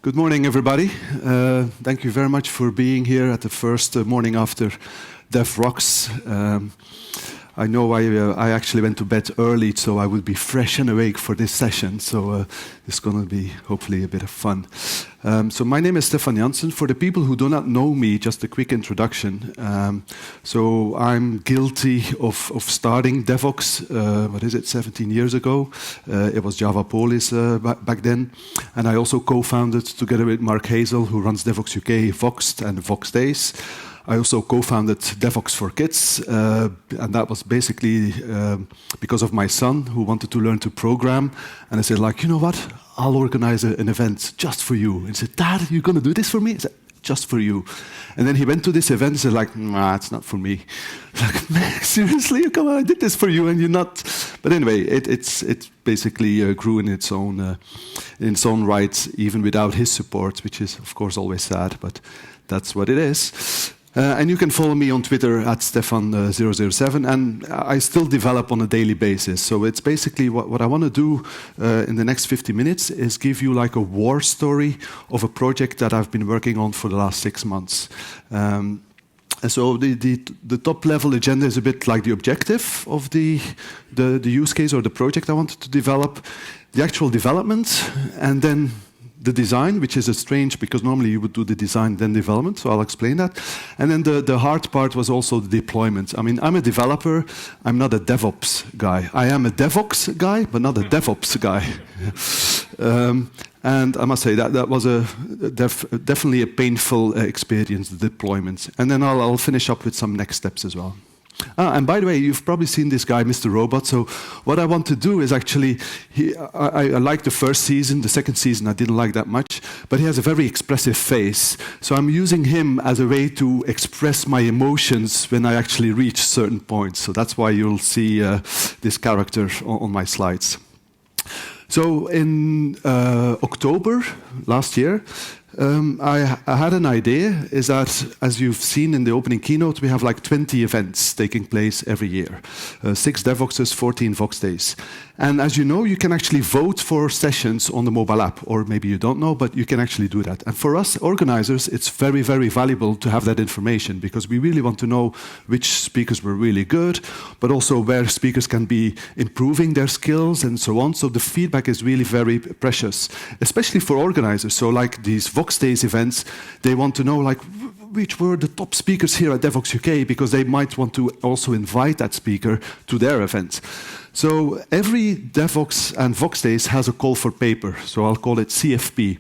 Good morning, everybody. Thank you very much for being here at the first morning after Dev Rocks. I know I actually went to bed early, so I will be fresh and awake for this session. So it's going to be hopefully a bit of fun. So my name is Stephan Janssen. For the people who do not know me, just a quick introduction. So I'm guilty of starting Devoxxed, 17 years ago. It was Java Polis back then. And I also co-founded, together with Mark Hazel, who runs Devoxxed UK, Voxxed and Voxxed Days. I also co-founded Devoxxed for Kids, and that was basically because of my son who wanted to learn to program. And I said, like, you know what? I'll organize an event just for you. And he said, Dad, you're going to do this for me? I said, just for you. And then he went to this event and said, like, nah, it's not for me. Like, man, seriously? Come on, I did this for you and you're not. But anyway, it basically grew in its own right, even without his support, which is, of course, always sad, but that's what it is. And you can follow me on Twitter at Stephan007, and I still develop on a daily basis. So it's basically what I want to do in the next 50 minutes is give you like a war story of a project that I've been working on for the last 6 months. So the top level agenda is a bit like the objective of the use case or the project I wanted to develop, the actual development, and then the design, which is strange because normally you would do the design then development, so I'll explain that. And then the hard part was also the deployment. I mean, I'm a developer, I'm not a DevOps guy. I am a Devoxxed guy, but not a DevOps guy. And I must say that was definitely a painful experience, the deployment. And then I'll finish up with some next steps as well. And by the way, you've probably seen this guy, Mr. Robot. So what I want to do is actually, I like the first season. The second season I didn't like that much, but he has a very expressive face. So I'm using him as a way to express my emotions when I actually reach certain points. So that's why you'll see this character on my slides. So in October last year, I had an idea, is that, as you've seen in the opening keynote, we have like 20 events taking place every year. 6 Devoxxes, 14 Voxxed Days. And as you know, you can actually vote for sessions on the mobile app, or maybe you don't know, but you can actually do that. And for us organizers, it's very, very valuable to have that information, because we really want to know which speakers were really good, but also where speakers can be improving their skills and so on. So the feedback is really very precious, especially for organizers. So like these Voxxed Days events, they want to know like which were the top speakers here at Devoxxed UK, because they might want to also invite that speaker to their event. So every Devoxxed and Voxxed Days has a call for paper, so I'll call it CFP.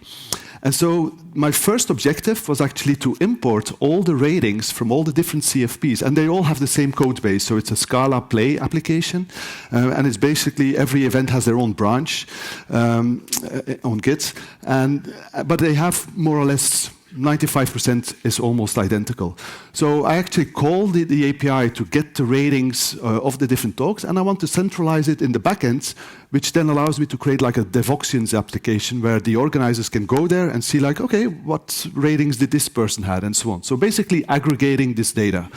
And so my first objective was actually to import all the ratings from all the different CFPs, and they all have the same code base. So it's a Scala Play application, and it's basically every event has their own branch on Git, but they have more or less 95% is almost identical. So I actually called the API to get the ratings of the different talks, and I want to centralize it in the backend, which then allows me to create like a Devoxxians application where the organizers can go there and see like, okay, what ratings did this person had and so on. So basically aggregating this data.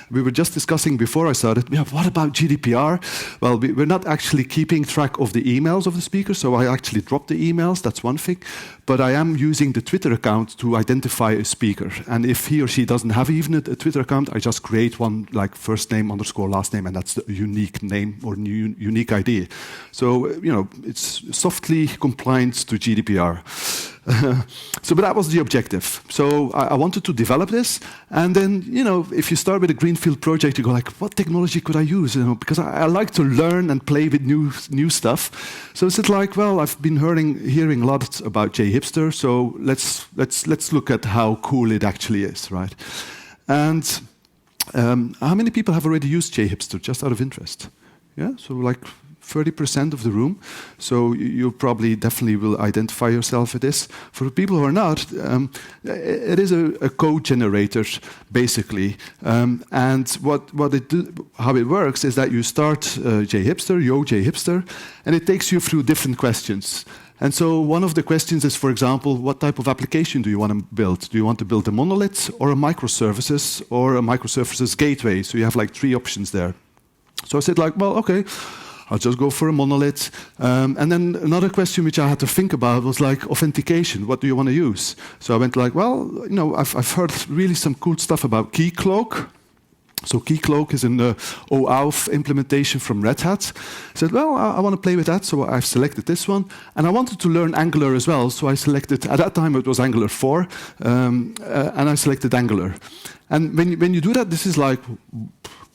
We were just discussing before I started, what about GDPR? Well, we're not actually keeping track of the emails of the speakers, so I actually dropped the emails, that's one thing. But I am using the Twitter account to identify a speaker. And if he or she doesn't have even a Twitter account, I just create one like first name _ last name, and that's the unique name or unique ID. So, it's softly compliant to GDPR. But that was the objective. So I wanted to develop this, and then, if you start with a greenfield project, you go like, what technology could I use? Because I like to learn and play with new stuff. So it's like, well, I've been hearing a lot about JHipster, so let's look at how cool it actually is, right? And how many people have already used JHipster, just out of interest? Yeah, so like 30% of the room, so you probably definitely will identify yourself with this. For people who are not, it is a code generator, basically. And how it works is that you start JHipster, JHipster, and it takes you through different questions. And so one of the questions is, for example, what type of application do you want to build? Do you want to build a monolith or a microservices or a microservices gateway? So you have like 3 options there. So I said like, well, okay, I'll just go for a monolith. And then another question which I had to think about was like authentication. What do you want to use? So I went like, well, I've heard really some cool stuff about Keycloak. So Keycloak is an OAuth implementation from Red Hat. I said, well, I want to play with that, so I've selected this one. And I wanted to learn Angular as well, so I selected, at that time it was Angular 4, and I selected Angular. And when you do that, this is like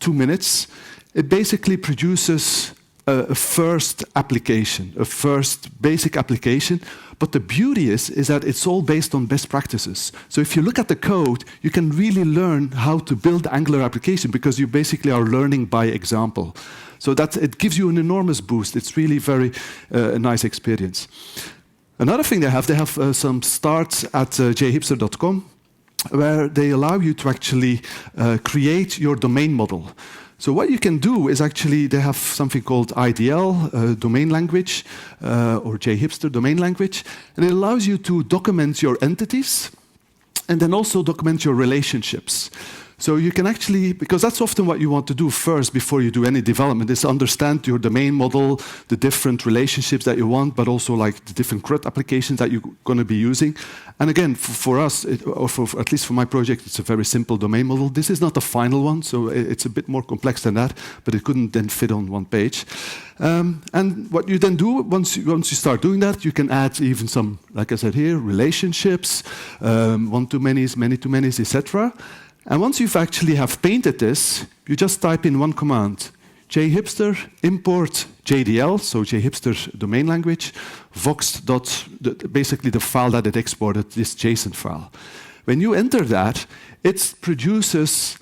2 minutes. It basically produces a first application, a first basic application. But the beauty is that it's all based on best practices. So if you look at the code, you can really learn how to build Angular application because you basically are learning by example. So it gives you an enormous boost. It's really very a nice experience. Another thing they have some starts at jhipster.com where they allow you to actually create your domain model. So what you can do is actually, they have something called IDL, domain language, or JHipster domain language, and it allows you to document your entities and then also document your relationships. So you can actually, because that's often what you want to do first before you do any development, is understand your domain model, the different relationships that you want, but also like the different CRUD applications that you're going to be using. And again, for us, or at least for my project, it's a very simple domain model. This is not the final one, so it's a bit more complex than that, but it couldn't then fit on one page. And what you then do, once you start doing that, you can add even some, like I said here, relationships, one-to-manys, many-to-manys, etc. And once you've actually have painted this, you just type in one command, JHipster import JDL, so JHipster domain language, Voxxed, basically the file that it exported, this JSON file. When you enter that, it produces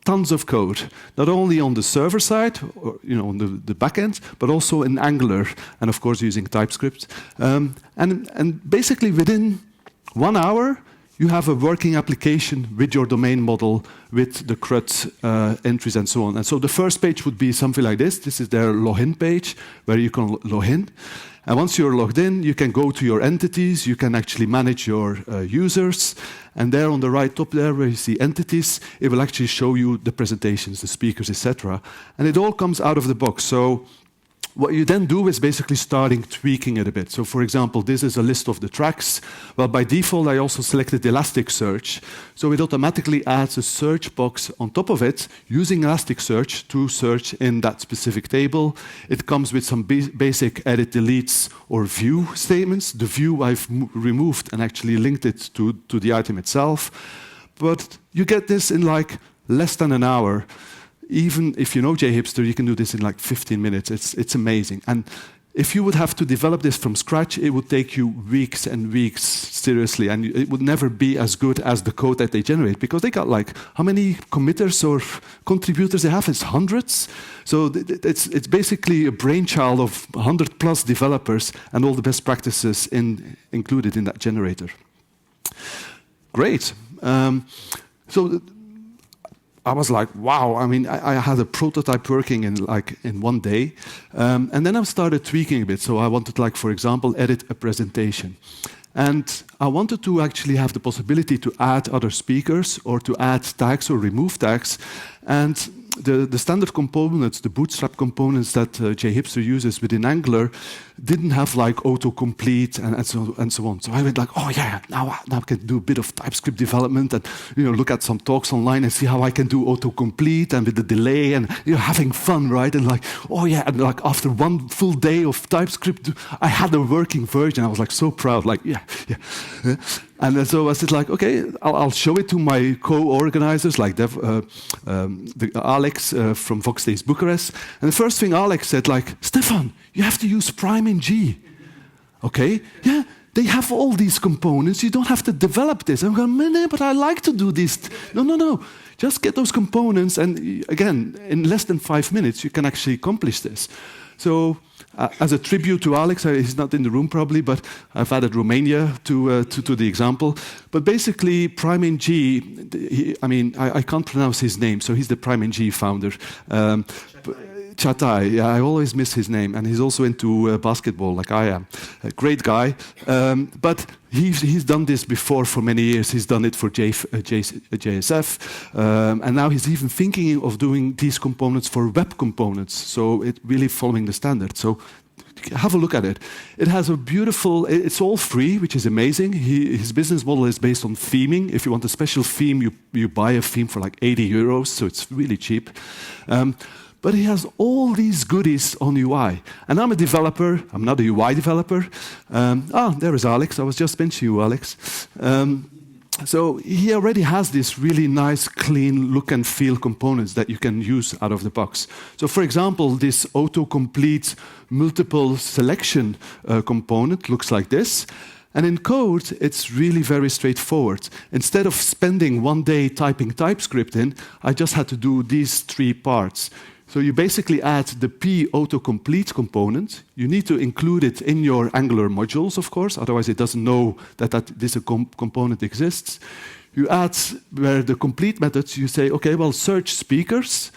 tons of code, not only on the server side, or, on the back end, but also in Angular, and of course using TypeScript. And basically within 1 hour, you have a working application with your domain model, with the CRUD entries and so on. And so the first page would be something like this. This is their login page, where you can log in. And once you're logged in, you can go to your entities. You can actually manage your users. And there on the right top there, where you see entities, it will actually show you the presentations, the speakers, etc. And it all comes out of the box. So what you then do is basically starting tweaking it a bit. So for example, this is a list of the tracks. Well, by default, I also selected Elasticsearch. So it automatically adds a search box on top of it using Elasticsearch to search in that specific table. It comes with some basic edit, deletes, or view statements. The view I've removed and actually linked it to the item itself. But you get this in like less than an hour. Even if you know JHipster, you can do this in like 15 minutes. It's amazing. And if you would have to develop this from scratch, it would take you weeks and weeks, seriously. And it would never be as good as the code that they generate, because they got like, how many committers or contributors they have? It's hundreds. So it's basically a brainchild of 100 plus developers and all the best practices included in that generator. Great. So I was like, wow, I mean, I had a prototype working in 1 day. And then I started tweaking a bit. So I wanted, like, for example, edit a presentation. And I wanted to actually have the possibility to add other speakers or to add tags or remove tags. And the standard components, the bootstrap components that JHipster uses within Angular, didn't have like autocomplete and so on. So I went like, oh yeah, now I can do a bit of TypeScript development and look at some talks online and see how I can do autocomplete and with the delay and having fun, right? And like, oh yeah, and like after 1 full day of TypeScript, I had a working version. I was like so proud, like yeah. And so I said, like, okay, I'll show it to my co-organizers, like Alex from Voxxed Bucharest. And the first thing Alex said, like, Stephan, you have to use Prime in G. Okay, yeah, they have all these components. You don't have to develop this. I'm going, no, but I like to do this. No. Just get those components. And again, in less than 5 minutes, you can actually accomplish this. So as a tribute to Alex, he's not in the room probably, but I've added Romania to the example. But basically, Prime in G, I can't pronounce his name, so he's the Prime in G founder. Chatai, yeah, I always miss his name, and he's also into basketball, like I am. A great guy, but he's done this before for many years. He's done it for JSF, and now he's even thinking of doing these components for web components, so it's really following the standard. So have a look at it. It has a beautiful, it's all free, which is amazing. His business model is based on theming. If you want a special theme, you buy a theme for like 80 euros, so it's really cheap. But he has all these goodies on UI. And I'm a developer, I'm not a UI developer. There is Alex, I was just mentioning you, Alex. So he already has this really nice, clean look and feel components that you can use out of the box. So for example, this autocomplete multiple selection component looks like this. And in code, it's really very straightforward. Instead of spending one day typing TypeScript in, I just had to do these 3 parts. So you basically add the P autocomplete component. You need to include it in your Angular modules, of course, otherwise it doesn't know that this component exists. You add where the complete methods, you say, okay, well, search speakers.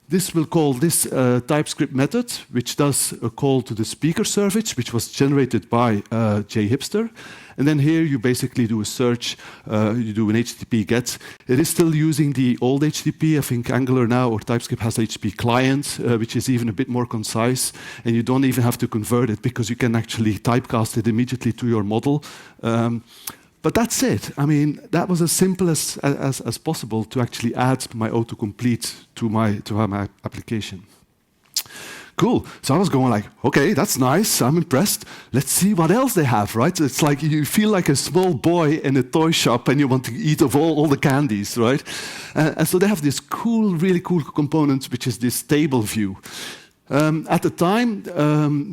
This will call this TypeScript method, which does a call to the speaker service, which was generated by JHipster. And then here you basically do a search, you do an HTTP GET. It is still using the old HTTP. I think Angular now or TypeScript has HTTP client, which is even a bit more concise. And you don't even have to convert it because you can actually typecast it immediately to your model. But that's it. I mean, that was as simple as possible to actually add my autocomplete to my application. Cool. So I was going like, okay, that's nice. I'm impressed. Let's see what else they have, right? It's like you feel like a small boy in a toy shop and you want to eat of all the candies, right? And so they have this cool, really cool component, which is this table view. At the time,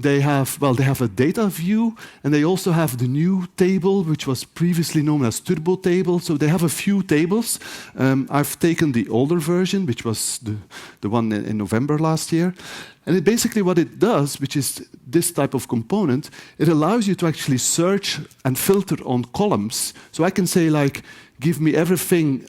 they have a data view, and they also have the new table, which was previously known as Turbo Table. So they have a few tables. I've taken the older version, which was the one in November last year. And basically what it does, which is this type of component, it allows you to actually search and filter on columns. So I can say, like, give me everything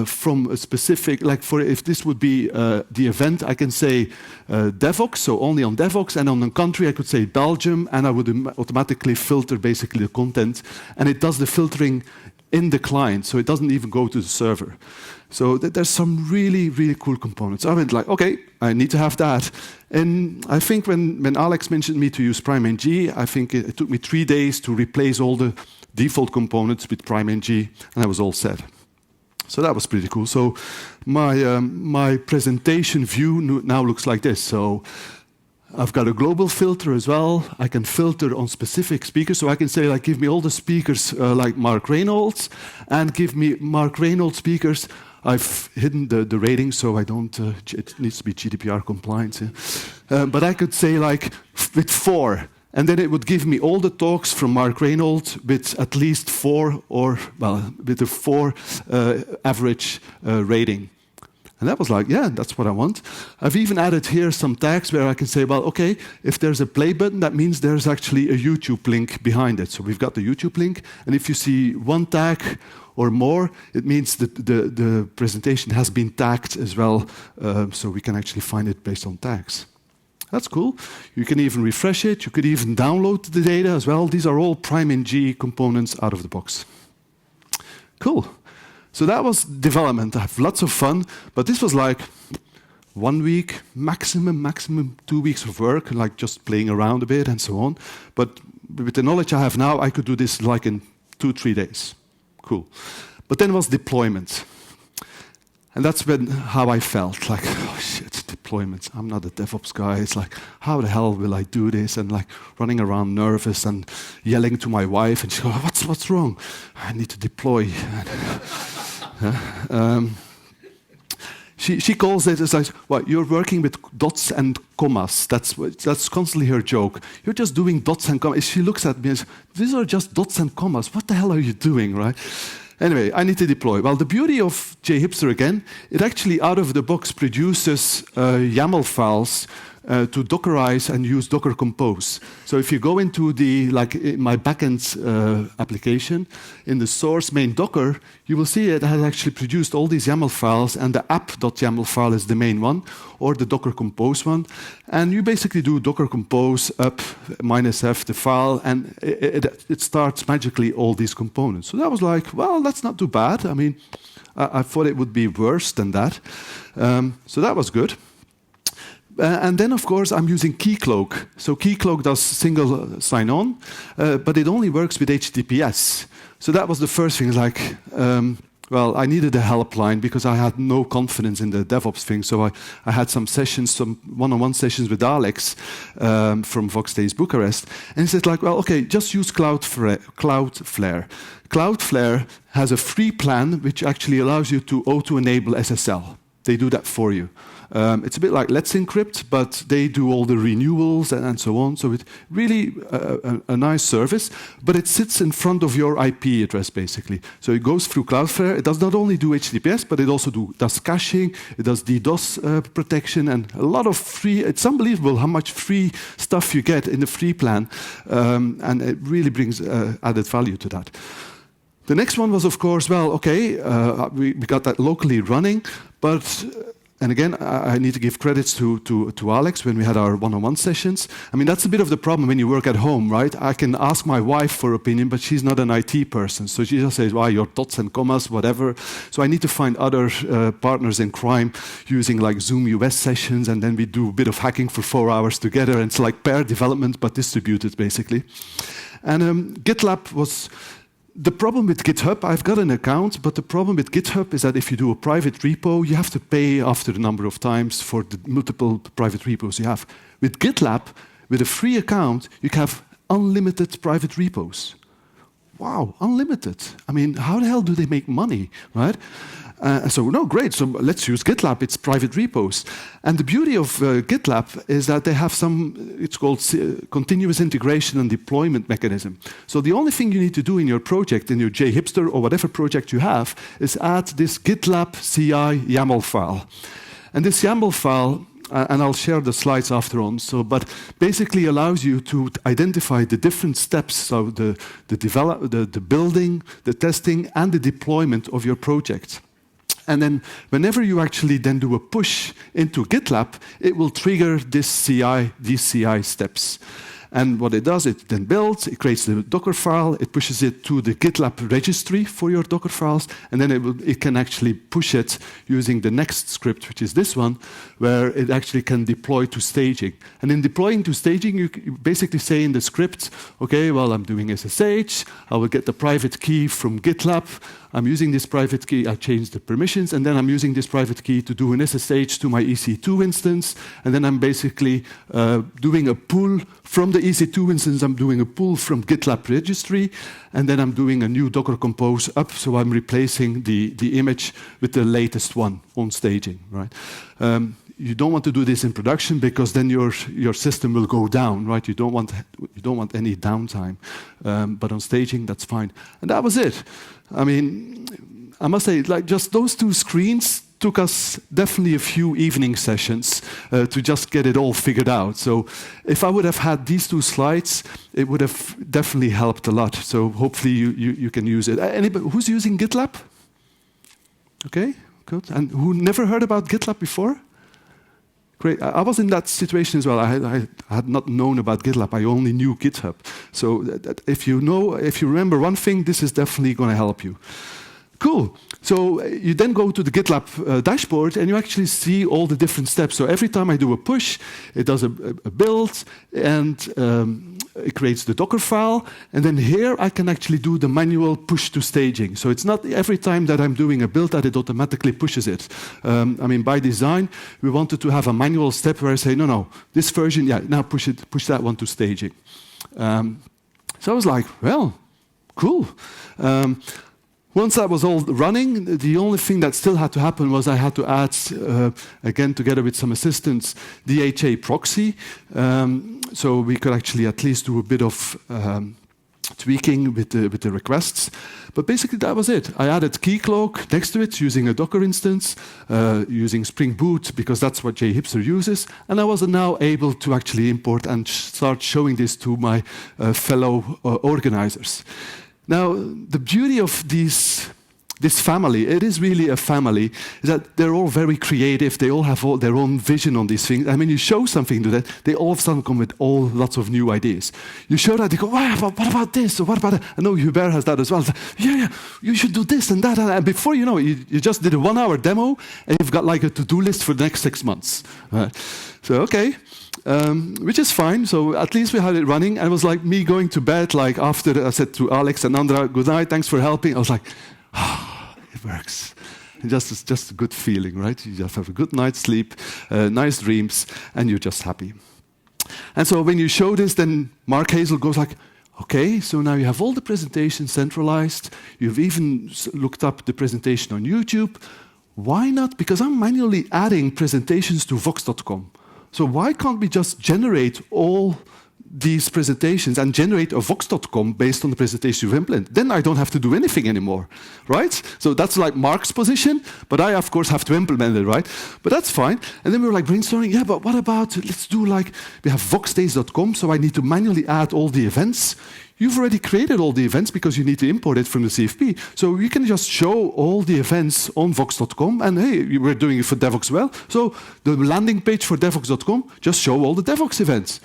from a specific, like if this would be the event, I can say Devoxx, so only on Devoxx, and on the country I could say Belgium, and I would automatically filter basically the content, and it does the filtering in the client, so it doesn't even go to the server. So there's some really, really cool components. I went like, okay, I need to have that. And I think when Alex mentioned me to use PrimeNG, I think it took me 3 days to replace all the default components with PrimeNG, and I was all set. So that was pretty cool. So my presentation view now looks like this. So I've got a global filter as well. I can filter on specific speakers. So I can say, like, give me all the speakers like Mark Reynolds, and give me Mark Reynolds speakers. I've hidden the rating, so I don't. It needs to be GDPR compliant. Yeah. But I could say, like, with 4. And then it would give me all the talks from Mark Reynolds with at least 4, or, well, with a 4 average rating. And that was like, yeah, that's what I want. I've even added here some tags where I can say, well, okay, if there's a play button, that means there's actually a YouTube link behind it. So we've got the YouTube link, and if you see one tag or more, it means that the presentation has been tagged as well, so we can actually find it based on tags. That's cool. You can even refresh it. You could even download the data as well. These are all PrimeNG components out of the box. Cool. So that was development. I have lots of fun, but this was like 1 week, maximum 2 weeks of work, like just playing around a bit and so on. But with the knowledge I have now, I could do this like in 2-3 days. Cool. But then was deployment. And that's how I felt, like, oh shit, deployment. I'm not a DevOps guy. It's like, how the hell will I do this? And like running around nervous and yelling to my wife, and she goes, what's wrong? I need to deploy. She calls it as like, well, you're working with dots and commas. That's constantly her joke. You're just doing dots and commas. She looks at me and says, these are just dots and commas. What the hell are you doing, right? Anyway, I need to deploy. Well, the beauty of JHipster, again, it actually out of the box produces YAML files to Dockerize and use Docker Compose. So if you go into the, like my backend application, in the source main Docker, you will see it has actually produced all these YAML files, and the app.yaml file is the main one, or the Docker Compose one. And you basically do Docker Compose up -f the file, and it starts magically all these components. So that was like, well, that's not too bad. I mean, I thought it would be worse than that. So that was good. And then, of course, I'm using Keycloak. So Keycloak does single sign-on, but it only works with HTTPS. So that was the first thing, like, well, I needed a helpline because I had no confidence in the DevOps thing. So I had some sessions, some one-on-one sessions with Alex from Voxxed Bucharest. And he said, like, well, okay, just use Cloudflare. Cloudflare has a free plan which actually allows you to auto-enable SSL. They do that for you. It's a bit like Let's Encrypt, but they do all the renewals and so on. So it's really a nice service, but it sits in front of your IP address, basically. So it goes through Cloudflare. It does not only do HTTPS, but it also does caching. It does DDoS protection, and a lot of free. It's unbelievable how much free stuff you get in the free plan, and it really brings added value to that. The next one was, of course, well, okay, we got that locally running, but, and again, I need to give credits to Alex when we had our one-on-one sessions. I mean, that's a bit of the problem when you work at home, right? I can ask my wife for opinion, but she's not an IT person. So she just says, well, your dots and commas, whatever. So I need to find other partners in crime using like Zoom US sessions, and then we do a bit of hacking for 4 hours together. And it's like pair development, but distributed, basically. And GitLab was... The problem with GitHub, I've got an account, but the problem with GitHub is that if you do a private repo, you have to pay after the number of times for the multiple private repos you have. With GitLab, with a free account, you can have unlimited private repos. Wow, unlimited. I mean, how the hell do they make money, right? So, no, great, so let's use GitLab, it's private repos. And the beauty of GitLab is that they have some, it's called continuous integration and deployment mechanism. So the only thing you need to do in your project, in your JHipster or whatever project you have, is add this GitLab CI YAML file. And this YAML file, and I'll share the slides after on, so, but basically allows you to identify the different steps, so the building, the testing, and the deployment of your project. And then whenever you actually then do a push into GitLab, it will trigger these CI steps. And what it does, it then builds, it creates the Docker file, it pushes it to the GitLab registry for your Docker files, and then it can actually push it using the next script, which is this one, where it actually can deploy to staging. And in deploying to staging, you basically say in the script, okay, well, I'm doing SSH, I will get the private key from GitLab, I'm using this private key, I change the permissions, and then I'm using this private key to do an SSH to my EC2 instance, and then I'm basically doing a pull from the EC2 instance, I'm doing a pull from GitLab registry, and then I'm doing a new Docker Compose up, so I'm replacing the image with the latest one on staging, right? You don't want to do this in production because then your system will go down, right? You don't want any downtime. But on staging, that's fine. And that was it. I mean, I must say, like just those two screens took us definitely a few evening sessions to just get it all figured out. So if I would have had these two slides, it would have definitely helped a lot. So hopefully you can use it. Anybody who's using GitLab? Okay, good. And who never heard about GitLab before? Great. I was in that situation as well. I had not known about GitLab. I only knew GitHub. So if you remember one thing, this is definitely going to help you. Cool. So you then go to the GitLab dashboard, and you actually see all the different steps. So every time I do a push, it does a build, and it creates the Docker file. And then here I can actually do the manual push to staging. So it's not every time that I'm doing a build that it automatically pushes it. I mean, by design, we wanted to have a manual step where I say, no, this version, yeah, now push that one to staging. So I was like, well, cool. Once that was all running, the only thing that still had to happen was I had to add, again, together with some assistants, DHA proxy, so we could actually at least do a bit of tweaking with the requests. But basically, that was it. I added Keycloak next to it using a Docker instance, using Spring Boot, because that's what JHipster uses. And I was now able to actually import and start showing this to my fellow organizers. Now, the beauty of this family, it is really a family, is that they're all very creative. They all have their own vision on these things. And when you show something to them, they all of a sudden come with lots of new ideas. You show that, they go, wow, what about this? Or what about that? I know Hubert has that as well. Like, yeah, you should do this and that. And before you know it, you just did a 1-hour demo, and you've got like a to-do list for the next 6 months. So, okay. Which is fine. So at least we had it running. And it was like me going to bed, like after I said to Alex and Andra, good night, thanks for helping. I was like, it works. It's just a good feeling, right? You just have a good night's sleep, nice dreams, and you're just happy. And so when you show this, then Mark Hazel goes like, okay, so now you have all the presentations centralized. You've even looked up the presentation on YouTube. Why not? Because I'm manually adding presentations to Voxxed.com. So why can't we just generate all these presentations and generate a Voxxed.com based on the presentation you've implemented? Then I don't have to do anything anymore, right? So that's like Mark's position, but I, of course, have to implement it, right? But that's fine. And then we were like brainstorming, yeah, but what about, let's do like, we have voxdays.com, so I need to manually add all the events. You've already created all the events because you need to import it from the CFP. So you can just show all the events on Voxxed.com, and hey, we're doing it for Devoxx well. So the landing page for Devoxx.com, just show all the Devoxx events.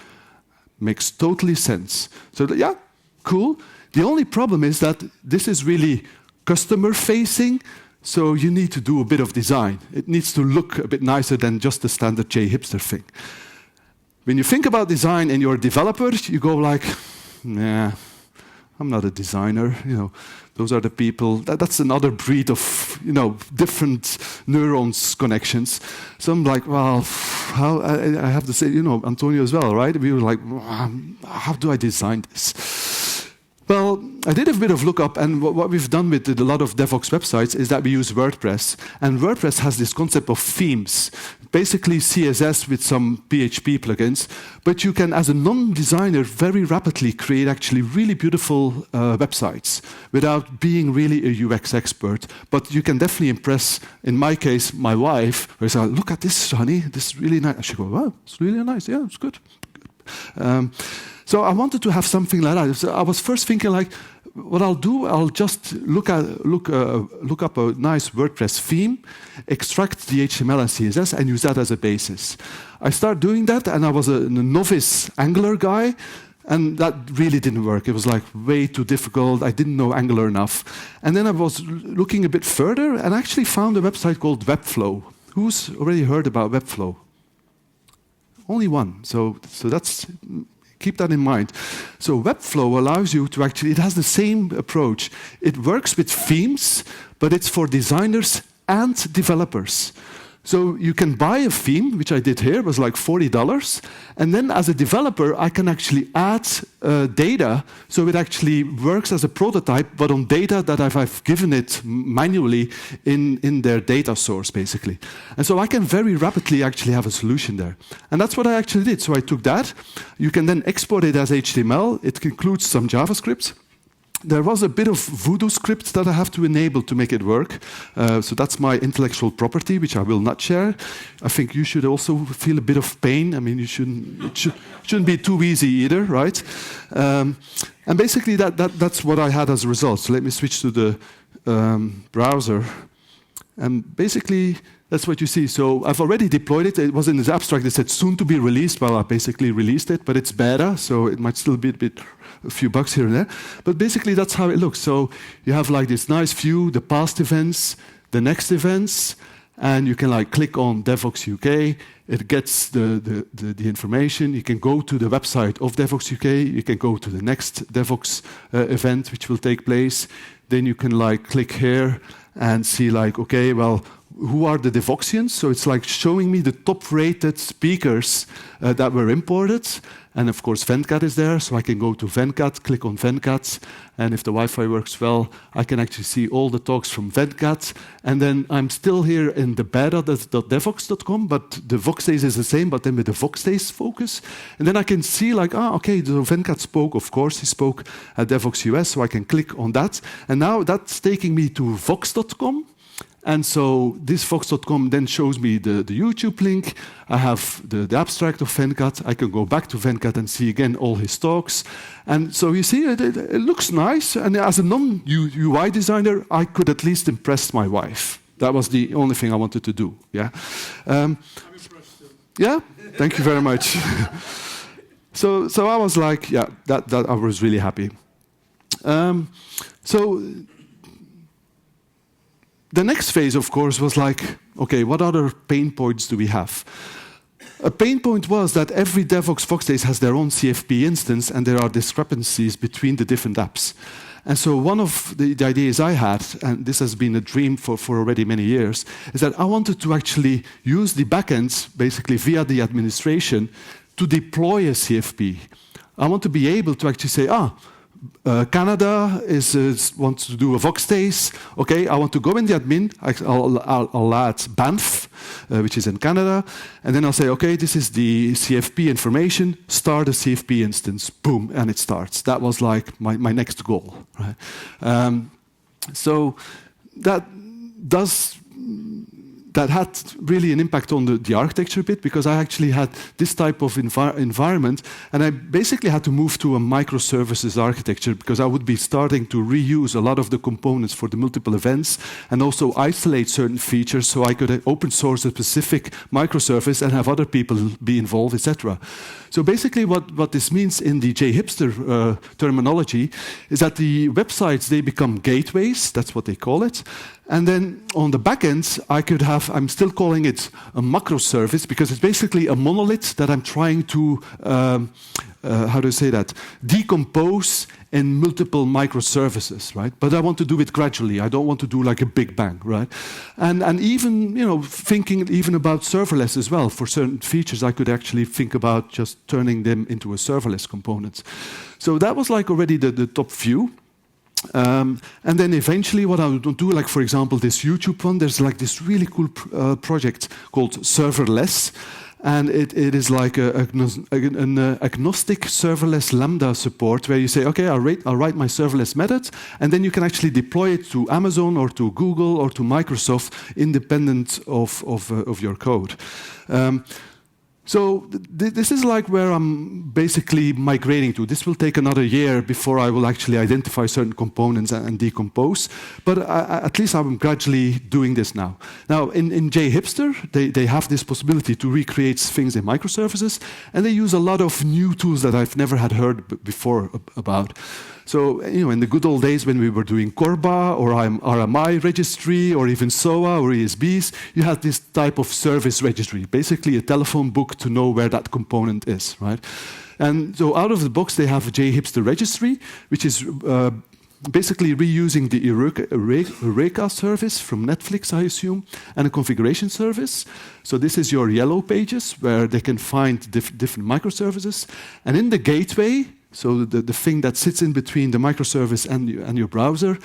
Makes totally sense. So yeah, cool. The only problem is that this is really customer-facing, so you need to do a bit of design. It needs to look a bit nicer than just the standard JHipster thing. When you think about design and you're a developer, you go like, nah, I'm not a designer. You know, those are the people. That's another breed of, different neurons connections. So I'm like, well, how I have to say, Antonio as well, right? We were like, how do I design this? Well, I did a bit of lookup, and what we've done with a lot of Devoxx websites is that we use WordPress. And WordPress has this concept of themes, basically CSS with some PHP plugins. But you can, as a non-designer, very rapidly create actually really beautiful websites without being really a UX expert. But you can definitely impress, in my case, my wife, where she's like, look at this, honey, this is really nice. And she goes, wow, it's really nice. Yeah, it's good. So I wanted to have something like that. So I was first thinking like, what I'll do, I'll just look up a nice WordPress theme, extract the HTML and CSS, and use that as a basis. I started doing that, and I was a novice Angular guy, and that really didn't work. It was like way too difficult. I didn't know Angular enough. And then I was looking a bit further, and actually found a website called Webflow. Who's already heard about Webflow? Only one. So that's... Keep that in mind. So Webflow allows you to actually, it has the same approach. It works with themes, but it's for designers and developers. So you can buy a theme, which I did here, it was like $40. And then as a developer, I can actually add data, so it actually works as a prototype, but on data that I've given it manually in their data source, basically. And so I can very rapidly actually have a solution there. And that's what I actually did. So I took that. You can then export it as HTML. It includes some JavaScript. There was a bit of voodoo script that I have to enable to make it work. So that's my intellectual property, which I will not share. I think you should also feel a bit of pain. I mean, it shouldn't be too easy either, right? And basically, that's what I had as a result. So let me switch to the browser. And basically, that's what you see. So I've already deployed it. It was in this abstract. It said soon to be released. Well, I basically released it, but it's beta, so it might still be a few bugs here and there. But basically, that's how it looks. So you have like this nice view, the past events, the next events, and you can like click on Devoxx UK. It gets the information. You can go to the website of Devoxx UK. You can go to the next Devoxx event, which will take place. Then you can like click here and see like, okay, well, who are the Voxians. So it's like showing me the top-rated speakers that were imported. And of course, Venkat is there, so I can go to Venkat, click on Venkat, and if the Wi-Fi works well, I can actually see all the talks from Venkat. And then I'm still here in the beta.devoxx.com, but the Vox Days is the same, but then with the Vox Days focus. And then I can see like, okay, so Venkat spoke, of course, he spoke at Devoxx US, so I can click on that. And now that's taking me to voxxed.com. And so this Voxxed.com then shows me the YouTube link. I have the abstract of Venkat. I can go back to Venkat and see again all his talks. And so you see, it looks nice. And as a non-UI designer, I could at least impress my wife. That was the only thing I wanted to do. Yeah. I'm impressed too. Yeah. Thank you very much. So I was like, yeah, that I was really happy. So. The next phase, of course, was like, okay, what other pain points do we have? A pain point was that every Devoxx Vox Days has their own CFP instance, and there are discrepancies between the different apps. And so one of the ideas I had, and this has been a dream for already many years, is that I wanted to actually use the backends, basically via the administration, to deploy a CFP. I want to be able to actually say, Canada wants to do a Vox Days. Okay, I want to go in the admin. I'll add Banff, which is in Canada, and then I'll say, okay, this is the CFP information. Start a CFP instance. Boom, and it starts. That was like my next goal. Right? So that had really an impact on the architecture a bit, because I actually had this type of environment, and I basically had to move to a microservices architecture, because I would be starting to reuse a lot of the components for the multiple events, and also isolate certain features so I could open source a specific microservice and have other people be involved, etc. So basically what this means in the JHipster terminology is that the websites, they become gateways, that's what they call it. And then on the back end, I'm still calling it a macro service, because it's basically a monolith that I'm trying to, decompose in multiple microservices, right? But I want to do it gradually. I don't want to do like a big bang, right? And even, thinking even about serverless as well. For certain features, I could actually think about just turning them into a serverless component. So that was like already the top view. And then eventually what I would do, like for example, this YouTube one, there's like this really cool project called Serverless. And it is like an agnostic serverless Lambda support, where you say, okay, I'll write my serverless method, and then you can actually deploy it to Amazon or to Google or to Microsoft, independent of your code. So this is like where I'm basically migrating to. This will take another year before I will actually identify certain components and decompose. But at least I'm gradually doing this now. Now, in JHipster, they have this possibility to recreate things in microservices, and they use a lot of new tools that I've never had heard before about. So, in the good old days when we were doing Corba or RMI registry or even SOA or ESBs, you had this type of service registry, basically a telephone book to know where that component is, right? And so out of the box, they have a JHipster registry, which is basically reusing the Eureka service from Netflix, I assume, and a configuration service. So this is your yellow pages, where they can find different microservices. And in the gateway, so the thing that sits in between the microservice and your browser,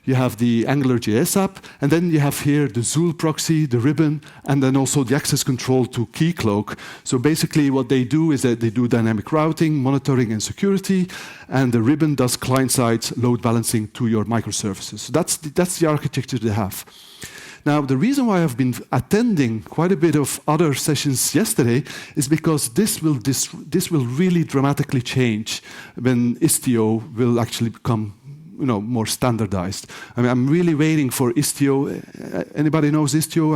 you have the AngularJS app, and then you have here the Zool proxy, the ribbon, and then also the access control to Keycloak. So basically what they do is that they do dynamic routing, monitoring, and security, and the ribbon does client-side load balancing to your microservices. So that's the architecture they have. Now, the reason why I've been attending quite a bit of other sessions yesterday is because this will really dramatically change when Istio will actually become more standardized. I mean, I'm really waiting for Istio. Anybody knows Istio?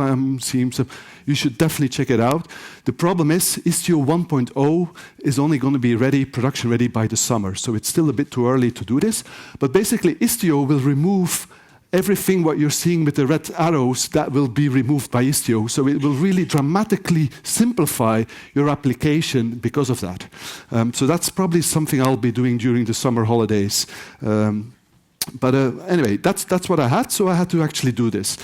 You should definitely check it out. The problem is Istio 1.0 is only going to be production ready by the summer, so it's still a bit too early to do this. But basically, Istio will remove everything what you're seeing with the red arrows, that will be removed by Istio. So it will really dramatically simplify your application because of that. So that's probably something I'll be doing during the summer holidays. But anyway, that's what I had, so I had to actually do this.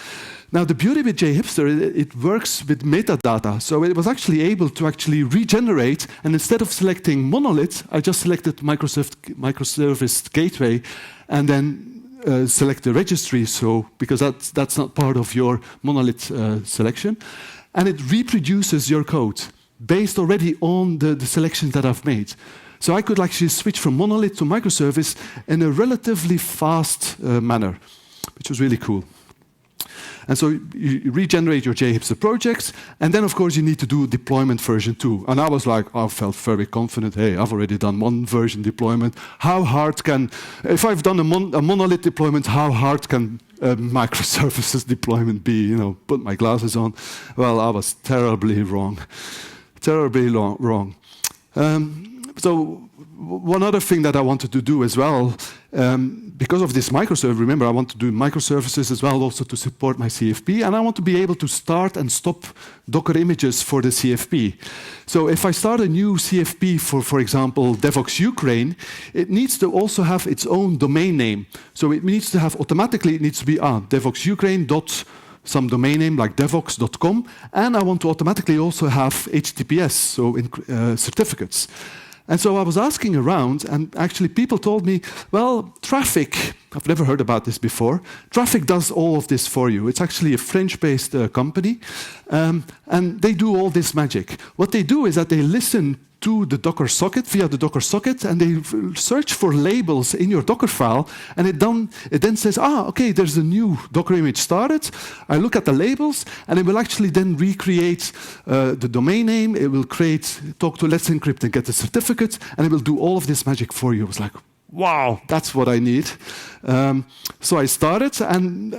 Now, the beauty with JHipster, it works with metadata. So it was actually able to actually regenerate. And instead of selecting monolith, I just selected microservice gateway and then select the registry. So because that's not part of your monolith selection. And it reproduces your code based already on the selections that I've made. So I could actually switch from monolith to microservice in a relatively fast manner, which was really cool. And so you regenerate your JHipster projects, and then of course you need to do deployment version 2. And I was like, I felt very confident, hey, I've already done one version deployment. How hard can, if I've done a monolith deployment, how hard can microservices deployment be? You know, put my glasses on. Well, I was terribly wrong. Terribly wrong. So one other thing that I wanted to do as well, because of this microservice, remember I want to do microservices as well also to support my CFP, and I want to be able to start and stop Docker images for the CFP. So if I start a new CFP for example, Devoxx Ukraine, it needs to also have its own domain name. So it needs to have, automatically it needs to be Devoxx Ukraine dot some domain name like devoxx.com, and I want to automatically also have HTTPS, so certificates. And so I was asking around, and actually people told me, well, Traefik, I've never heard about this before, Traefik does all of this for you. It's actually a French-based company, and they do all this magic. What they do is that they listen to the Docker socket, via the Docker socket, and they search for labels in your Docker file, and it then says, okay, there's a new Docker image started. I look at the labels, and it will actually then recreate the domain name. It will talk to Let's Encrypt and get the certificate, and it will do all of this magic for you. I was like, wow, that's what I need. So I started, and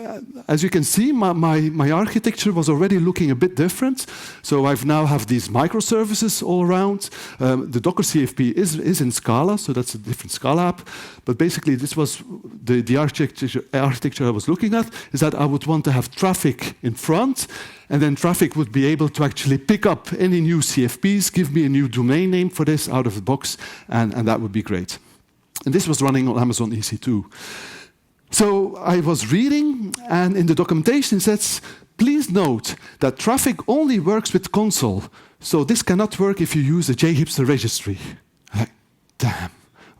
as you can see, my architecture was already looking a bit different. So I now have these microservices all around. The Docker CFP is in Scala, so that's a different Scala app. But basically, this was the architecture I was looking at, is that I would want to have Traefik in front, and then Traefik would be able to actually pick up any new CFPs, give me a new domain name for this out of the box, and that would be great. And this was running on Amazon EC2. So I was reading, and in the documentation it says, please note that Traefik only works with console. So this cannot work if you use a JHipster registry. Like, damn.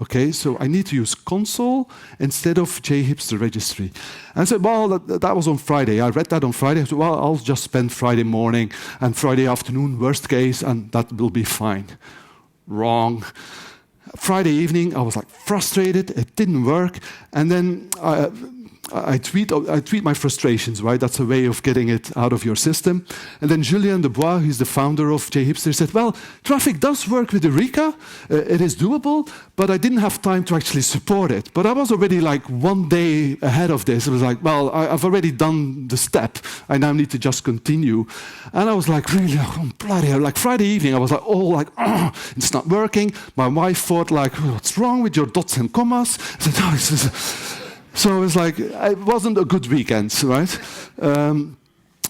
Okay, so I need to use console instead of JHipster registry. And I said, well, that was on Friday. I read that on Friday. I said, well, I'll just spend Friday morning and Friday afternoon, worst case, and that will be fine. Wrong. Friday evening, I was like frustrated. It didn't work, and then I tweet my frustrations. Right, that's a way of getting it out of your system. And then Julien Debois, who's the founder of JHipster, said, "Well, Traefik does work with Eureka. It is doable, but I didn't have time to actually support it. But I was already like 1 day ahead of this. It was like, well, I've already done the step. I now need to just continue." And I was like, really, oh, bloody hell. Like Friday evening, I was like, oh, like, oh, it's not working. My wife thought, like, what's wrong with your dots and commas? I said, no, it's just... So it was like, it wasn't a good weekend, right?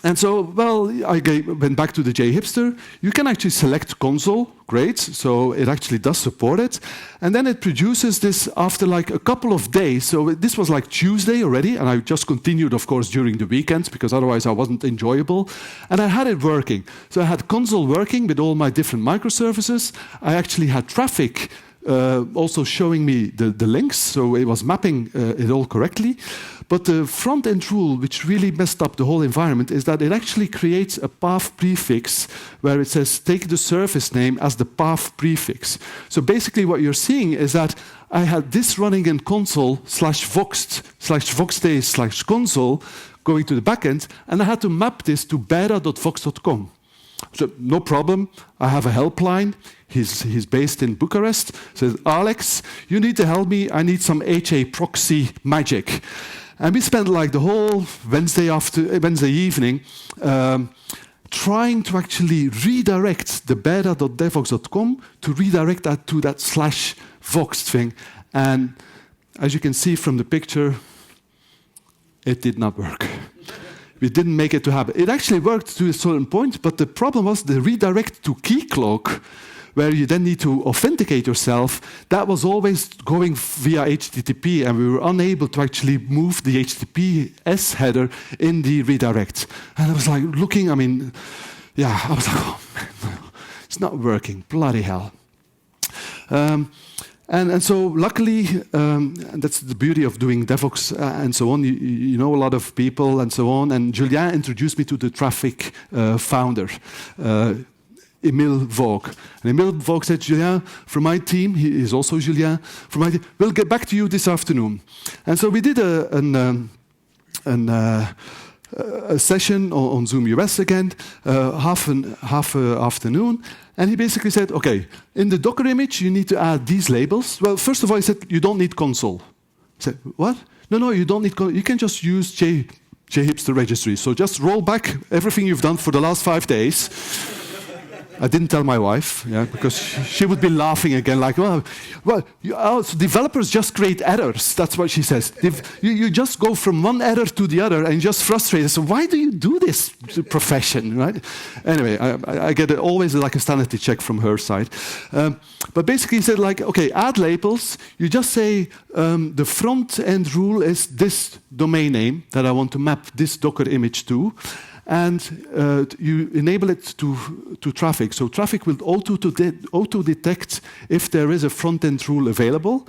And so, well, I went back to the JHipster. You can actually select console, great. So it actually does support it. And then it produces this after like a couple of days. So this was like Tuesday already, and I just continued, of course, during the weekends, because otherwise I wasn't enjoyable. And I had it working. So I had console working with all my different microservices. I actually had Traefik also showing me the links, so it was mapping it all correctly. But the front-end rule, which really messed up the whole environment, is that it actually creates a path prefix where it says, take the service name as the path prefix. So basically what you're seeing is that I had this running in console /voxxed/voxxed/console going to the backend, and I had to map this to beta.vox.com. So no problem. I have a helpline. He's based in Bucharest. Says, Alex, you need to help me. I need some HA proxy magic. And we spent like the whole Wednesday evening trying to actually redirect the beta.devoxx.com to redirect that to that /voxxed thing. And as you can see from the picture, it did not work. We didn't make it to happen. It actually worked to a certain point, but the problem was the redirect to Keycloak where you then need to authenticate yourself, that was always going via HTTP, and we were unable to actually move the HTTPS header in the redirect. And I was like looking, I was like, oh man, it's not working, bloody hell. And so luckily, and that's the beauty of doing DevOps and so on, you know a lot of people and so on, and Julien introduced me to the Traefik founder, Emile Vogue. And Emile Vogue said, Julien, from my team, he is also Julien, from my team, we'll get back to you this afternoon. And so we did a session on Zoom US again, half afternoon, and he basically said, okay, in the Docker image, you need to add these labels. Well, first of all, he said, you don't need console. I said, what? No, you don't need console. You can just use JHipster Registry. So just roll back everything you've done for the last 5 days. I didn't tell my wife, because she would be laughing again, like, so developers just create errors. That's what she says. You just go from one error to the other and just frustrated. So why do you do this profession, right? Anyway, I get always like a sanity check from her side. But basically, he said, like, okay, add labels. You just say the front end rule is this domain name that I want to map this Docker image to. And you enable it to Traefik. So Traefik will auto-detect if there is a front-end rule available.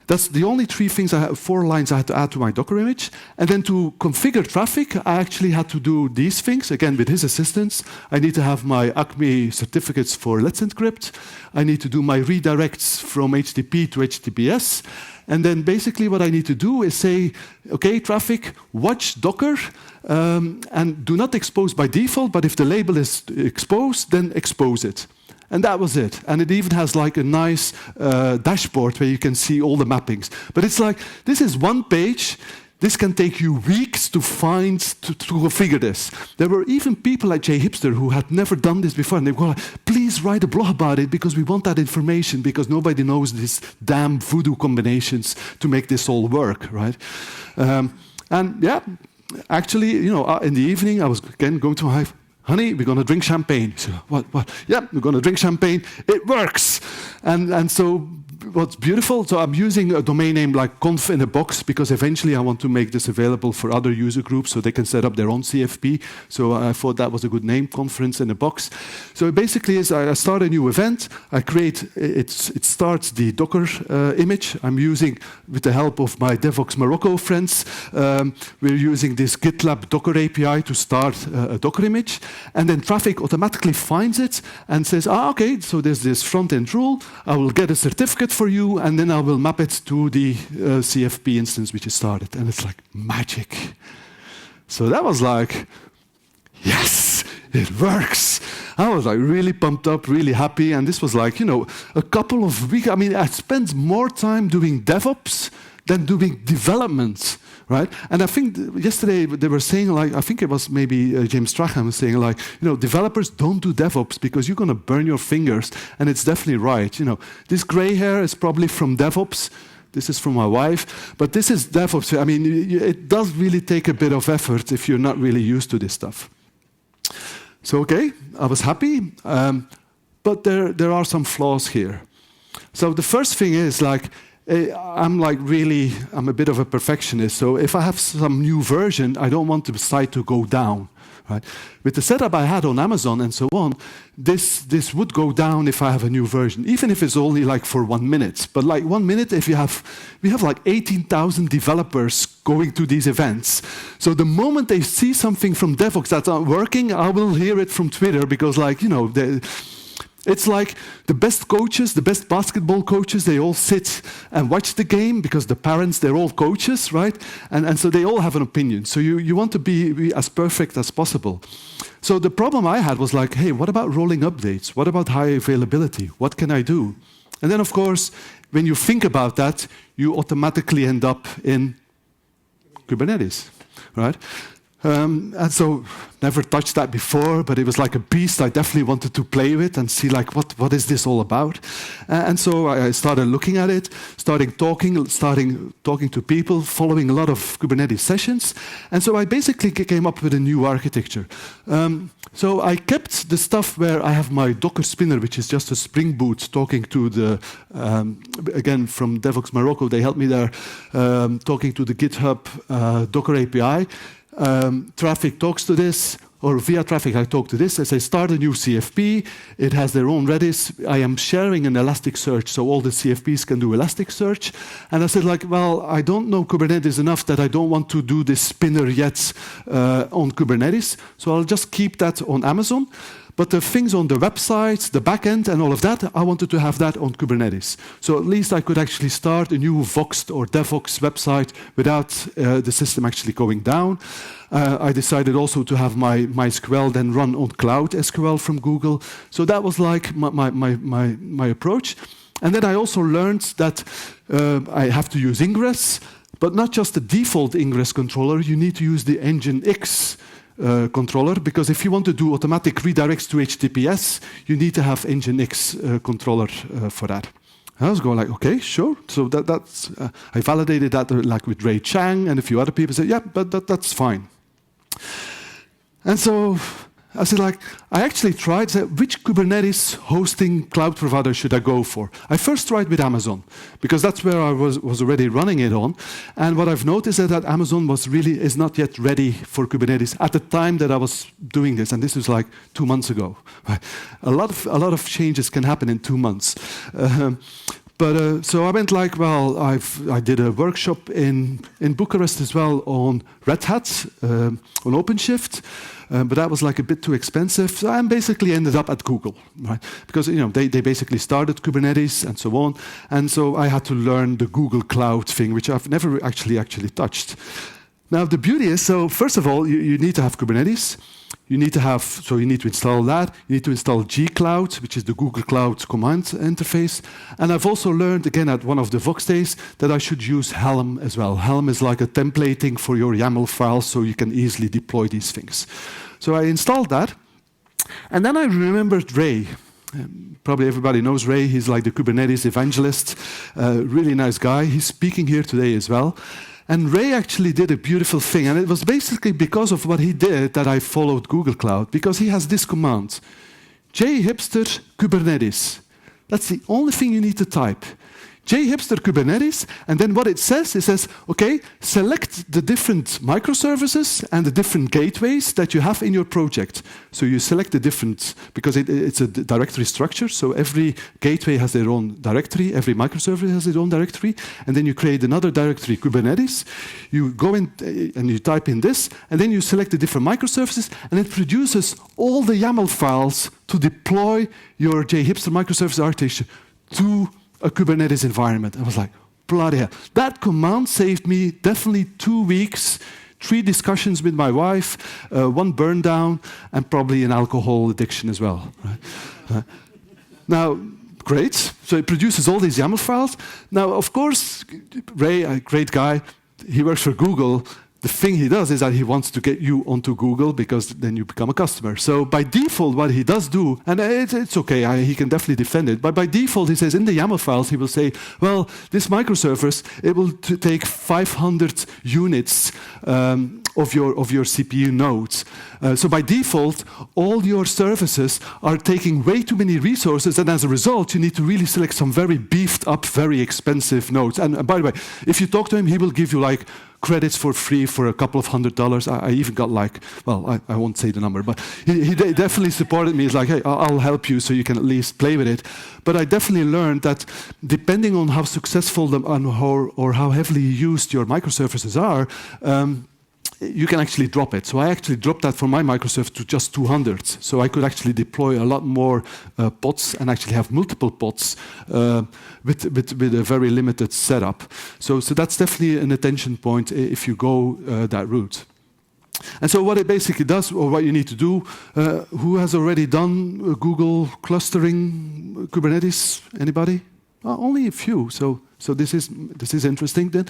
That's the only 4 lines I had to add to my Docker image. And then to configure Traefik, I actually had to do these things, again, with his assistance. I need to have my ACME certificates for Let's Encrypt. I need to do my redirects from HTTP to HTTPS. And then basically what I need to do is say, okay, Traefik, watch Docker, and do not expose by default, but if the label is exposed, then expose it. And that was it. And it even has like a nice dashboard where you can see all the mappings. But it's like, this is one page. This can take you weeks to find, to configure this. There were even people at JHipster who had never done this before, and they were like, please write a blog about it because we want that information because nobody knows these damn voodoo combinations to make this all work, right? And yeah, actually, in the evening, I was again going to my wife, honey, we're going to drink champagne. So, what? Yeah, we're going to drink champagne. It works. And so what's beautiful, so I'm using a domain name like conf in a box because eventually I want to make this available for other user groups so they can set up their own CFP. So I thought that was a good name, conference in a box. So it basically is I start a new event. I create, it starts the Docker image. I'm using, with the help of my DevOps Morocco friends, we're using this GitLab Docker API to start a Docker image. And then Traefik automatically finds it and says, okay, so there's this front-end rule. I will get a certificate for you, and then I will map it to the CFP instance which is started. And it's like magic. So that was like, yes, it works. I was like really pumped up, really happy. And this was like, a couple of weeks. I mean, I spent more time doing DevOps than doing development. Right? And I think yesterday they were saying, like, I think it was maybe James Strachan was saying, like, developers don't do DevOps because you're going to burn your fingers. And it's definitely right. This gray hair is probably from DevOps. This is from my wife. But this is DevOps. I mean, it does really take a bit of effort if you're not really used to this stuff. So, okay, I was happy. But there are some flaws here. So the first thing is, like, I'm a bit of a perfectionist, so if I have some new version, I don't want the site to go down. Right? With the setup I had on Amazon and so on, this would go down if I have a new version, even if it's only like for 1 minute. But like 1 minute, we have like 18,000 developers going to these events. So the moment they see something from DevOps that's not working, I will hear it from Twitter because, like, it's like the best coaches, the best basketball coaches, they all sit and watch the game because the parents, they're all coaches, right? And so they all have an opinion. So you want to be as perfect as possible. So the problem I had was like, hey, what about rolling updates? What about high availability? What can I do? And then, of course, when you think about that, you automatically end up in Kubernetes, right? And so, never touched that before, but it was like a beast I definitely wanted to play with and see, like, what is this all about? And so I started looking at it, starting talking to people, following a lot of Kubernetes sessions. And so I basically came up with a new architecture. So I kept the stuff where I have my Docker spinner, which is just a Spring Boot talking to the, again, from Devoxxed Morocco, they helped me there, talking to the GitHub Docker API. Traefik talks to this, or via Traefik I talk to this. I say start a new CFP. It has their own Redis. I am sharing an Elasticsearch, so all the CFPs can do Elasticsearch. And I said, like, well, I don't know Kubernetes enough that I don't want to do this spinner yet on Kubernetes. So I'll just keep that on Amazon. But the things on the website, the backend, and all of that, I wanted to have that on Kubernetes. So at least I could actually start a new Voxxed or Devoxxed website without the system actually going down. I decided also to have my MySQL then run on Cloud SQL from Google. So that was like my approach. And then I also learned that I have to use Ingress, but not just the default Ingress controller. You need to use the Nginx controller, because if you want to do automatic redirects to HTTPS, you need to have Nginx controller for that. I was going like, okay, sure. So that's I validated that like with Ray Chang and a few other people said, yeah, but that's fine. And so I said, like, I actually tried, said, which Kubernetes hosting cloud provider should I go for? I first tried with Amazon, because that's where I was already running it on. And what I've noticed is that Amazon is not yet ready for Kubernetes at the time that I was doing this, and this was like 2 months ago. A lot of changes can happen in 2 months. So I went like, well, I did a workshop in Bucharest as well on Red Hat, on OpenShift, but that was like a bit too expensive. So I basically ended up at Google, right? Because they basically started Kubernetes and so on, and so I had to learn the Google Cloud thing, which I've never actually touched. Now the beauty is, so first of all, you need to have Kubernetes. You need to install that. You need to install gcloud, which is the Google Cloud command interface. And I've also learned, again, at one of the Voxxed days, that I should use Helm as well. Helm is like a templating for your YAML files, so you can easily deploy these things. So I installed that. And then I remembered Ray. Probably everybody knows Ray. He's like the Kubernetes evangelist. Really nice guy. He's speaking here today as well. And Ray actually did a beautiful thing, and it was basically because of what he did that I followed Google Cloud, because he has this command, JHipster Kubernetes. That's the only thing you need to type. JHipster Kubernetes, and then what it says, okay, select the different microservices and the different gateways that you have in your project. So you select the different, because it's a directory structure, so every gateway has their own directory, every microservice has its own directory, and then you create another directory, Kubernetes. You go in and you type in this, and then you select the different microservices, and it produces all the YAML files to deploy your JHipster microservice architecture to a Kubernetes environment. I was like, bloody hell. That command saved me definitely 2 weeks, 3 discussions with my wife, 1 burn down, and probably an alcohol addiction as well. Right? Now, great. So it produces all these YAML files. Now, of course, Ray, a great guy, he works for Google. The thing he does is that he wants to get you onto Google, because then you become a customer. So by default, what he does do, and it's okay, he can definitely defend it, but by default, he says in the YAML files, he will say, well, this microservice, it will take 500 units of your CPU nodes. So by default, all your services are taking way too many resources, and as a result, you need to really select some very beefed up, very expensive nodes. And by the way, if you talk to him, he will give you like credits for free for a couple of $100. I even got like, well, I won't say the number, but he definitely supported me. He's like, hey, I'll help you so you can at least play with it. But I definitely learned that depending on how successful or how heavily used your microservices are, you can actually drop it. So I actually dropped that from my microservice to just 200. So I could actually deploy a lot more pods and actually have multiple pods with a very limited setup. So that's definitely an attention point if you go that route. And so what it basically does, or what you need to do, who has already done Google clustering Kubernetes? Anybody? Only a few. So So this is interesting then.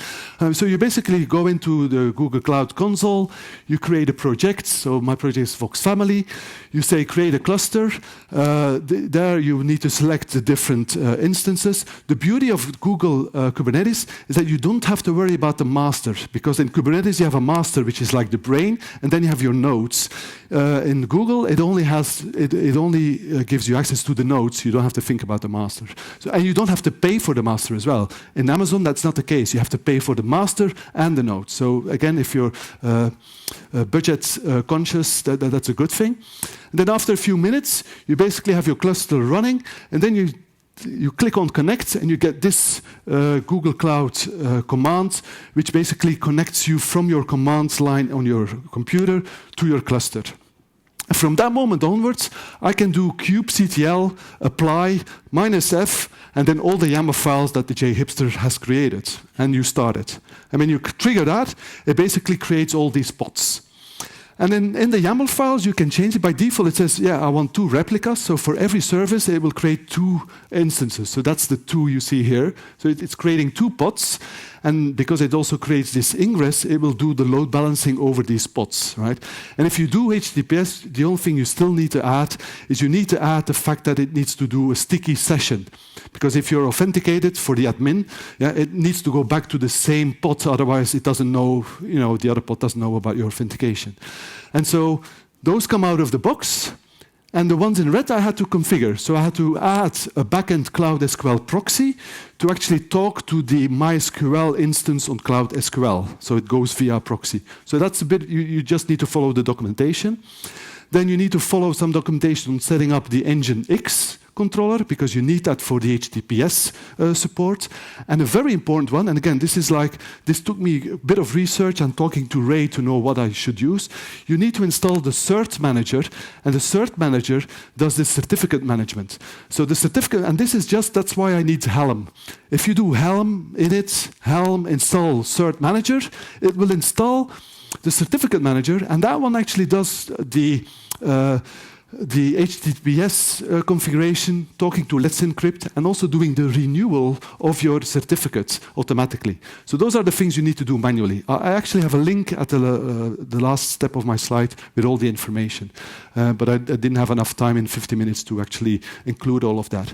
So you basically go into the Google Cloud Console, you create a project. So my project is Voxxed Family. You say create a cluster. There you need to select the different instances. The beauty of Google Kubernetes is that you don't have to worry about the master, because in Kubernetes you have a master which is like the brain, and then you have your nodes. In Google, it only gives you access to the nodes. You don't have to think about the master. And you don't have to pay for the master as well. In Amazon, that's not the case. You have to pay for the master and the nodes. So again, if you're budget conscious, that's a good thing. And then after a few minutes, you basically have your cluster running, and then you click on connect, and you get this Google Cloud command, which basically connects you from your command line on your computer to your cluster. And from that moment onwards, I can do kubectl apply -f, and then all the YAML files that the JHipster has created, and you start it. And when you trigger that, it basically creates all these pods. And then in the YAML files, you can change it. By default, it says, I want 2 replicas. So for every service, it will create 2 instances. So that's the 2 you see here. So it's creating 2 pods. And because it also creates this ingress, it will do the load balancing over these pods, right? And if you do HTTPS, the only thing you still need to add is you need to add the fact that it needs to do a sticky session. Because if you're authenticated for the admin, it needs to go back to the same pod. Otherwise, it doesn't know, the other pod doesn't know about your authentication. And so those come out of the box. And the ones in red I had to configure. So I had to add a backend Cloud SQL proxy to actually talk to the MySQL instance on Cloud SQL. So it goes via proxy. So that's a bit, you just need to follow the documentation. Then you need to follow some documentation on setting up the Nginx controller, because you need that for the HTTPS support. And a very important one, and again, this took me a bit of research and talking to Ray to know what I should use. You need to install the cert manager, and the cert manager does this certificate management. So the certificate, and that's why I need Helm. If you do Helm init, Helm install cert manager, it will install the certificate manager, and that one actually does the HTTPS configuration, talking to Let's Encrypt, and also doing the renewal of your certificates automatically. So those are the things you need to do manually. I actually have a link at the last step of my slide with all the information. But I didn't have enough time in 50 minutes to actually include all of that.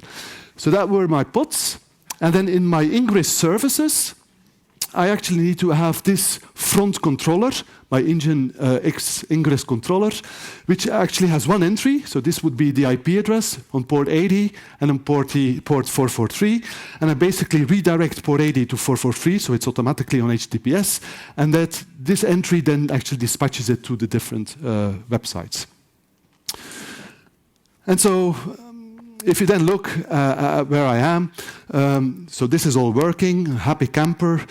So that were my pods. And then in my ingress services, I actually need to have this front controller, my Nginx ingress controller, which actually has one entry. So this would be the IP address on port 80 and on port 443. And I basically redirect port 80 to 443, so it's automatically on HTTPS. And this entry then actually dispatches it to the different websites. And so if you then look where I am, so this is all working, happy camper.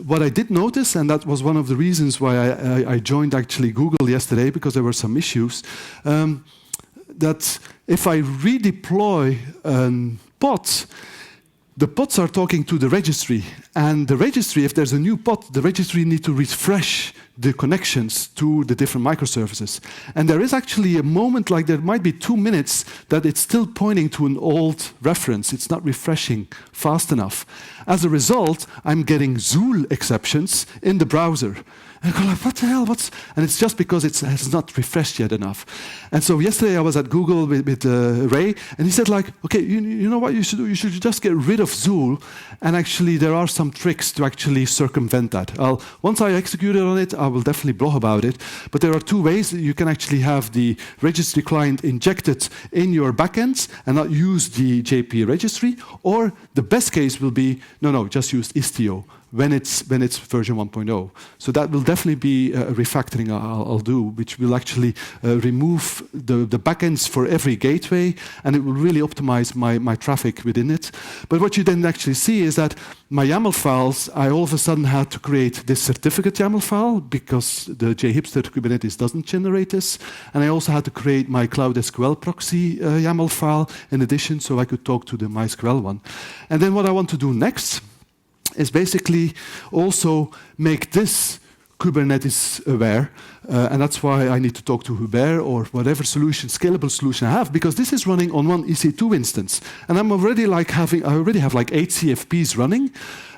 What I did notice, and that was one of the reasons why I joined actually Google yesterday, because there were some issues, that if I redeploy a pod, the pods are talking to the registry. And the registry, if there's a new pod, the registry needs to refresh the connections to the different microservices. And there is actually a moment, like there might be 2 minutes, that it's still pointing to an old reference. It's not refreshing fast enough. As a result, I'm getting Zool exceptions in the browser. And I go like, what the hell? And it's just because it has not refreshed yet enough. And so yesterday I was at Google with Ray, and he said like, okay, you know what you should do? You should just get rid of Zool, and actually there are some tricks to actually circumvent that. Once I executed on it, I will definitely blog about it. But there are 2 ways that you can actually have the registry client injected in your backends and not use the JP registry. Or the best case will be, no, just use Istio when it's version 1.0. So that will definitely be a refactoring I'll do, which will actually remove the backends for every gateway, and it will really optimize my traffic within it. But what you then actually see is that my YAML files, I all of a sudden had to create this certificate YAML file because the JHipster Kubernetes doesn't generate this. And I also had to create my Cloud SQL proxy YAML file in addition, so I could talk to the MySQL one. And then what I want to do next is basically also make this Kubernetes aware. And that's why I need to talk to Hubert or whatever solution, scalable solution I have, because this is running on one EC2 instance. And I already have like 8 CFPs running,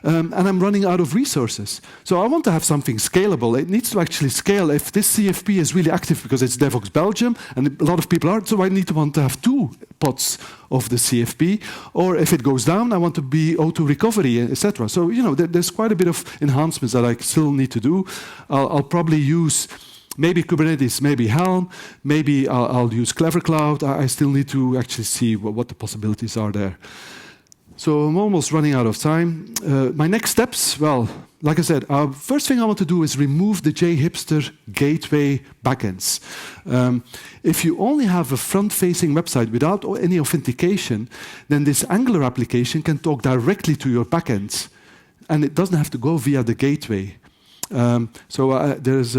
and I'm running out of resources. So I want to have something scalable. It needs to actually scale if this CFP is really active because it's Devoxx Belgium, and a lot of people are, so I need to want to have 2 pods of the CFP. Or if it goes down, I want to be auto recovery, etc. So, there's quite a bit of enhancements that I still need to do. I'll probably use maybe Kubernetes, maybe Helm, maybe I'll use Clever Cloud. I still need to actually see what the possibilities are there. So I'm almost running out of time. My next steps, well, like I said, first thing I want to do is remove the JHipster gateway backends. If you only have a front-facing website without any authentication, then this Angular application can talk directly to your backends, and it doesn't have to go via the gateway. There's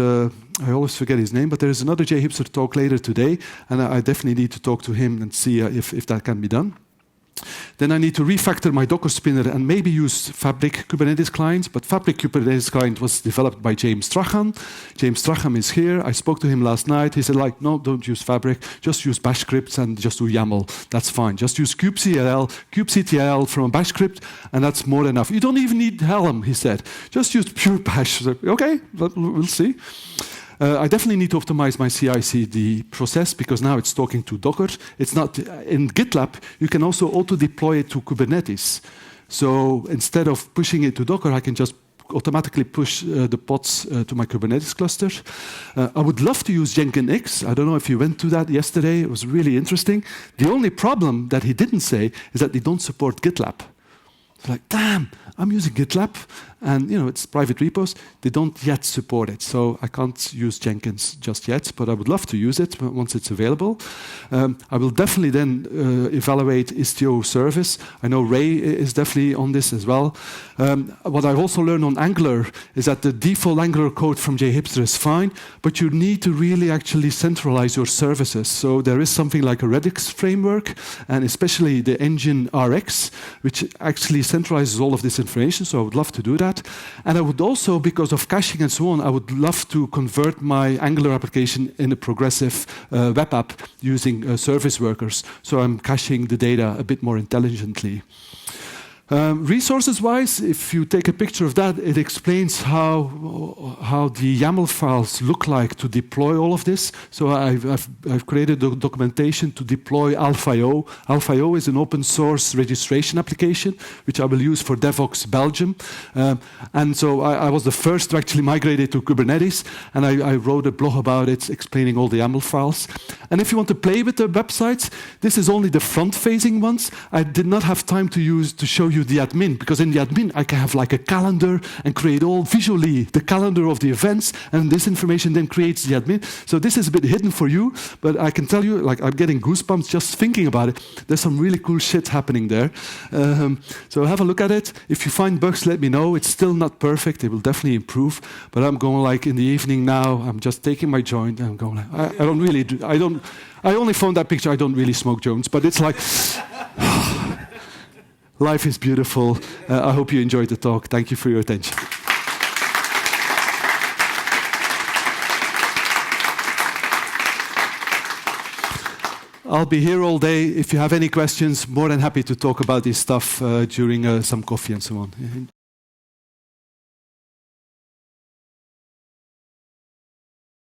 I always forget his name, but there is another JHipster talk later today, and I definitely need to talk to him and see if that can be done. Then I need to refactor my Docker spinner and maybe use Fabric Kubernetes clients, but Fabric Kubernetes client was developed by James Strachan. James Strachan is here. I spoke to him last night. He said, no, don't use Fabric. Just use bash scripts and just do YAML. That's fine. Just use kubectl from a bash script, and that's more than enough. You don't even need Helm, he said. Just use pure bash. So, okay, we'll see. I definitely need to optimize my CI/CD process because now it's talking to Docker. It's not in GitLab. You can also auto-deploy it to Kubernetes. So instead of pushing it to Docker, I can just automatically push the pods to my Kubernetes cluster. I would love to use Jenkins. I don't know if you went to that yesterday. It was really interesting. The only problem that he didn't say is that they don't support GitLab. It's like, damn, I'm using GitLab, and it's private repos. They don't yet support it, so I can't use Jenkins just yet, but I would love to use it once it's available. I will definitely then evaluate Istio service. I know Ray is definitely on this as well. What I've also learned on Angular is that the default Angular code from JHipster is fine, but you need to really actually centralize your services. So there is something like a Redux framework, and especially the engine RX, which actually centralizes all of this information, so I would love to do that. And I would also, because of caching and so on, I would love to convert my Angular application in a progressive web app using service workers, so I'm caching the data a bit more intelligently. Resources-wise, if you take a picture of that, it explains how the YAML files look like to deploy all of this. So I've created a documentation to deploy Alpha.io. Alpha.io is an open source registration application, which I will use for Devoxx Belgium. And so I was the first to actually migrate it to Kubernetes, and I wrote a blog about it explaining all the YAML files. And if you want to play with the websites, this is only the front-facing ones. I did not have time to show you the admin, because in the admin I can have like a calendar and create all visually the calendar of the events, and this information then creates the admin. So this is a bit hidden for you, but I can tell you, like, I'm getting goosebumps just thinking about it. There's some really cool shit happening there. So have a look at it. If you find bugs, let me know. It's still not perfect. It will definitely improve. But I'm going like in the evening now. I'm just taking my joint. And I'm going like, I only found that picture. I don't really smoke joints, but it's like. Life is beautiful. I hope you enjoyed the talk. Thank you for your attention. I'll be here all day. If you have any questions, more than happy to talk about this stuff during some coffee and so on.